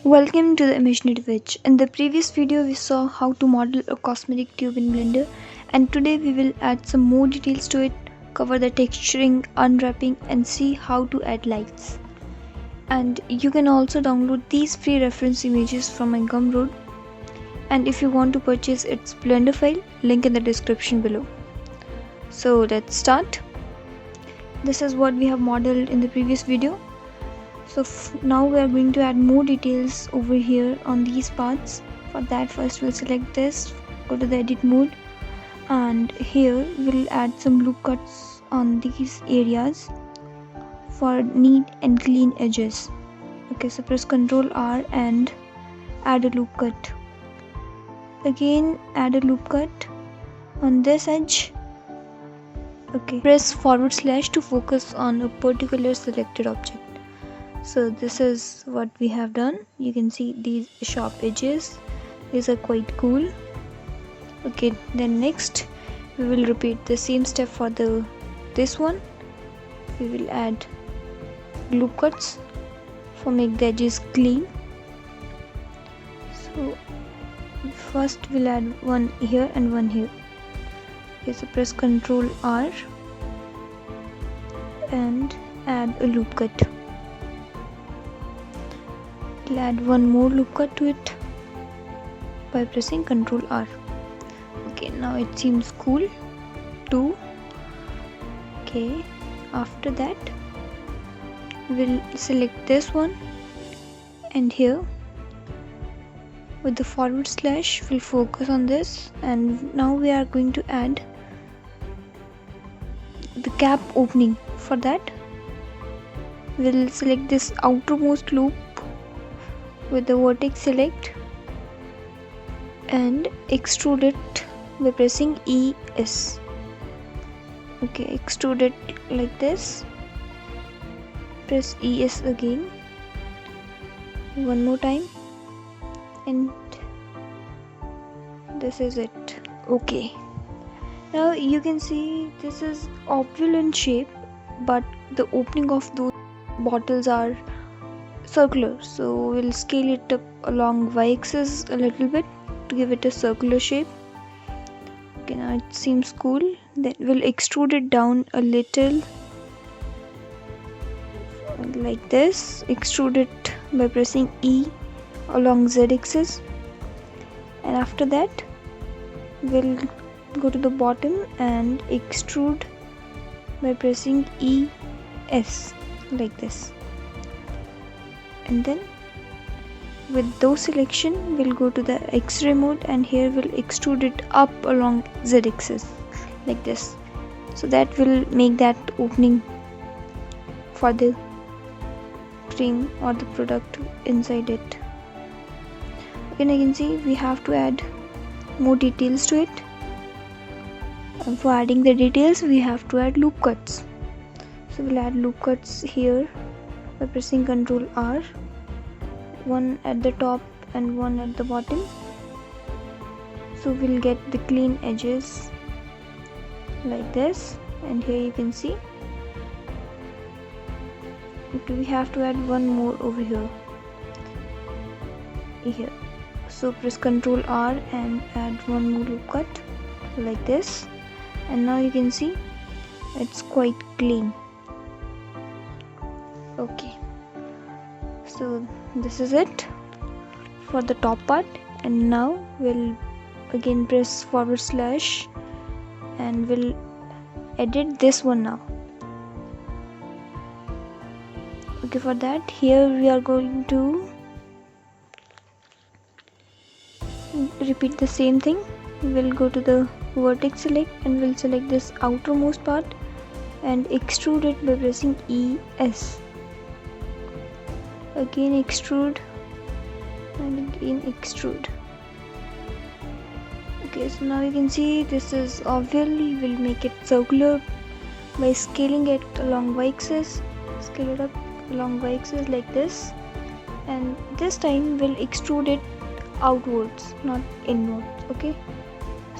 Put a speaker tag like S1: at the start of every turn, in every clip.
S1: Welcome to the Imaginative Witch. In the previous video we saw how to model a cosmetic tube in Blender, and today we will add some more details to it, cover the texturing, unwrapping and see how to add lights. And you can also download these free reference images from my Gumroad, and if you want to purchase its Blender file, link in the description below. So let's start. This is what we have modeled in the previous video. So now we are going to add more details over here on these parts. For that, first we'll select this, go to the edit mode, and here we'll add some loop cuts on these areas for neat and clean edges. Okay, so press Ctrl R and add a loop cut. Again add a loop cut on this edge. Okay, press / to focus on a particular selected object. So this is what we have done. You can see these sharp edges. These are quite cool. Okay, then next we will repeat the same step for this one. We will add loop cuts for make the edges clean. So first we'll add one here and one here. Okay, so press Ctrl R and add a loop cut. We'll add one more loop cut to it by pressing Ctrl R. Okay, now it seems cool too. Okay, after that we'll select this one, and here with the / we'll focus on this, and now we are going to add the cap opening. For that we'll select this outermost loop with the vertex select and extrude it by pressing ES. Okay, extrude it like this. Press ES again one more time, and this is it. Okay, now you can see this is oval in shape, but the opening of those bottles are circular, so we'll scale it up along y-axis a little bit to give it a circular shape. Okay, now it seems cool. Then we'll extrude it down a little like this. Extrude it by pressing E along z-axis, and after that we'll go to the bottom and extrude by pressing ES like this. And then with those selection we'll go to the X-ray mode, and here we'll extrude it up along z-axis like this. So that will make that opening for the cream or the product inside it. Again, you can see we have to add more details to it, and for adding the details we have to add loop cuts. So we'll add loop cuts here by pressing Ctrl R, one at the top and one at the bottom, so we'll get the clean edges like this. And here you can see, okay, we have to add one more over here. So press Ctrl R and add one more loop cut like this, and now you can see it's quite clean. Okay, so this is it for the top part, and now we'll again press / and we'll edit this one now. Okay, for that here we are going to repeat the same thing. We'll go to the vertex select and we'll select this outermost part and extrude it by pressing ES. Again extrude and again extrude. Okay, so now you can see this is oval. We'll make it circular by scaling it along y-axis. Scale it up along y-axis like this, and this time we'll extrude it outwards, not inwards. Okay,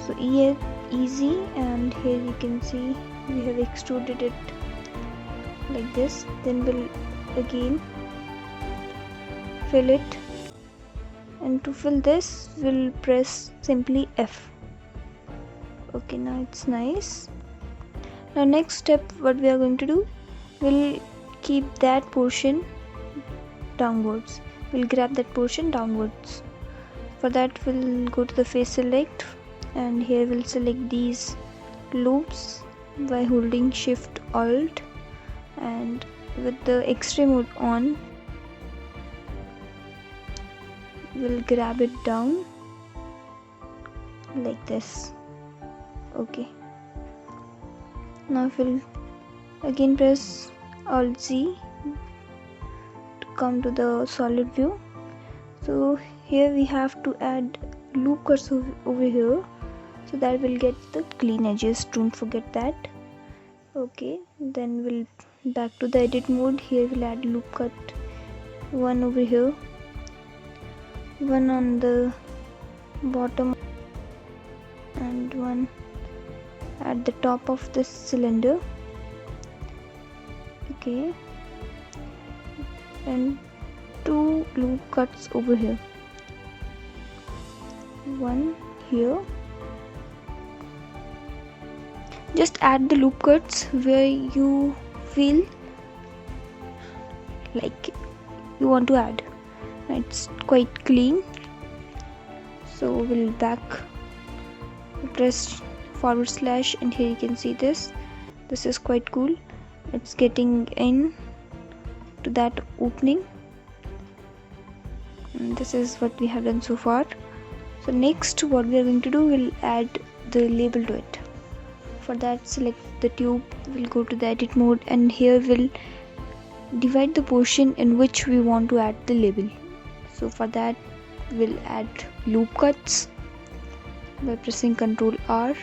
S1: so easy, and here you can see we have extruded it like this. Then we'll again fill it and to fill this we'll press simply F. Okay, now it's nice. Now next step, what we are going to do, we'll keep that portion downwards. We'll grab that portion downwards. For that we'll go to the face select, and here we'll select these loops by holding Shift Alt, and with the X-ray mode on we'll grab it down like this. Okay, now we'll again press Alt Z to come to the solid view. So here we have to add loop cuts over here, so that we'll get the clean edges, don't forget that. Okay, then we'll back to the edit mode. Here we'll add loop cut, one over here, one on the bottom, and one at the top of this cylinder. Okay, and two loop cuts over here, one here. Just add the loop cuts where you feel like you want to add. It's quite clean, so we'll back, press forward slash, and here you can see this is quite cool. It's getting in to that opening, and this is what we have done so far. So next what we are going to do, we'll add the label to it. For that, select the tube, we'll go to the edit mode, and here we'll divide the portion in which we want to add the label. So for that we'll add loop cuts by pressing Ctrl R.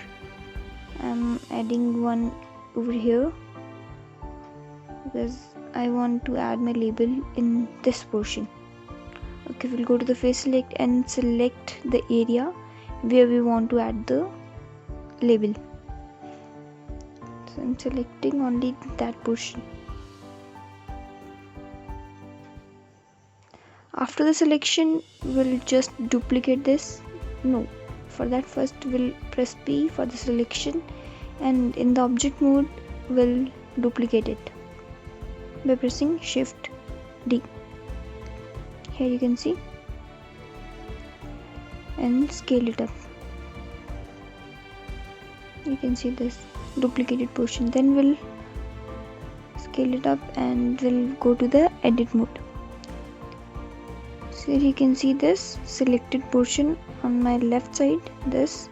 S1: I'm adding one over here because I want to add my label in this portion. Okay, we'll go to the face select and select the area where we want to add the label. So I'm selecting only that portion. After the selection, we'll just duplicate this. No, for that first we'll press P for the selection, and in the object mode we'll duplicate it by pressing Shift D. Here you can see, and scale it up. You can see this duplicated portion. Then we'll scale it up and we'll go to the edit mode. So here you can see this selected portion on my left side, this,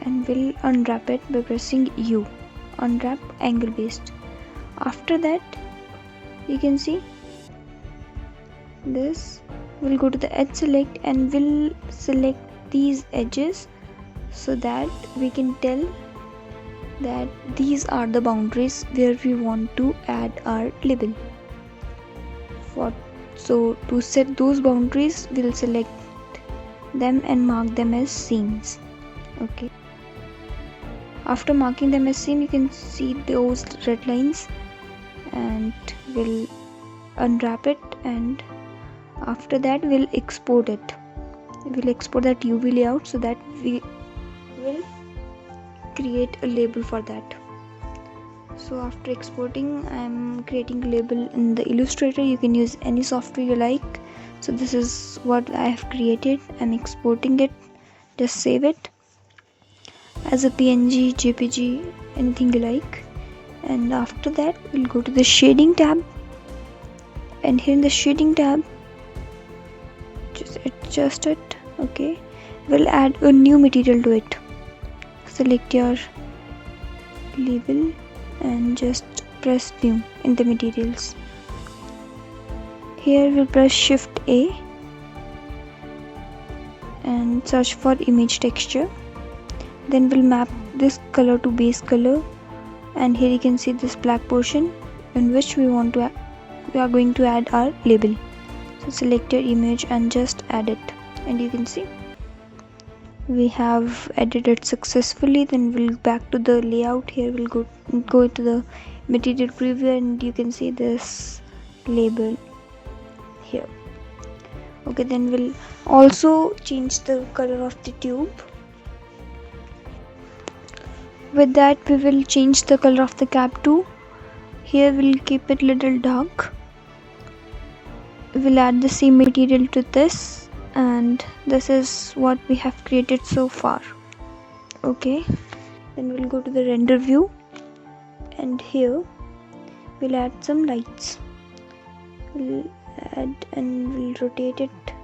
S1: and we'll unwrap it by pressing U, unwrap angle based. After that, you can see this, we'll go to the edge select and we'll select these edges so that we can tell that these are the boundaries where we want to add our label. So to set those boundaries, we'll select them and mark them as seams. Okay, after marking them as seam, you can see those red lines, and we'll unwrap it, and after that we'll export it. We'll export that UV layout so that we will create a label for that. So after exporting, I'm creating a label in the Illustrator. You can use any software you like. So this is what I have created. I'm exporting it. Just save it as a PNG, JPG, anything you like. And after that, we'll go to the shading tab, and here in the shading tab, just adjust it. Okay, we'll add a new material to it. Select your label and just press new in the materials. Here we'll press Shift A and search for image texture. Then we'll map this color to base color, and here you can see this black portion in which we are going to add our label. So select your image and just add it, and you can see we have edited successfully. Then we'll back to the layout. Here we'll go to the material preview, and you can see this label here. Okay, then we'll also change the color of the tube. With that we will change the color of the cap too. Here we'll keep it little dark. We'll add the same material to this, and this is what we have created so far. Okay, then we'll go to the render view, and here we'll add some lights. We'll add and we'll rotate it.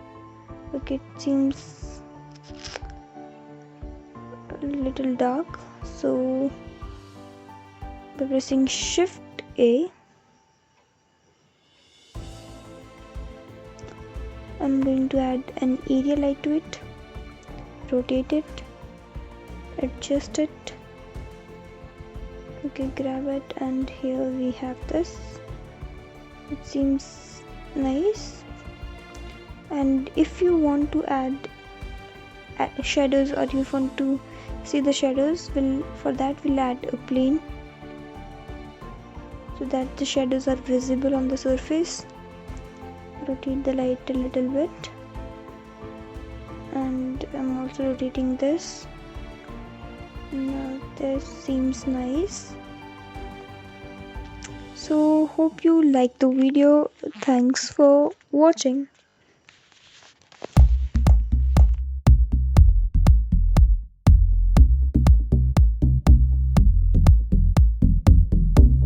S1: Okay, it seems a little dark, so by pressing Shift A, I'm going to add an area light to it, rotate it, adjust it. Okay, grab it, and here we have this. It seems nice. And if you want to add shadows, or you want to see the shadows, for that we'll add a plane so that the shadows are visible on the surface. Rotate the light a little bit, and I'm also rotating this. Now this seems nice. So hope you like the video. Thanks for watching.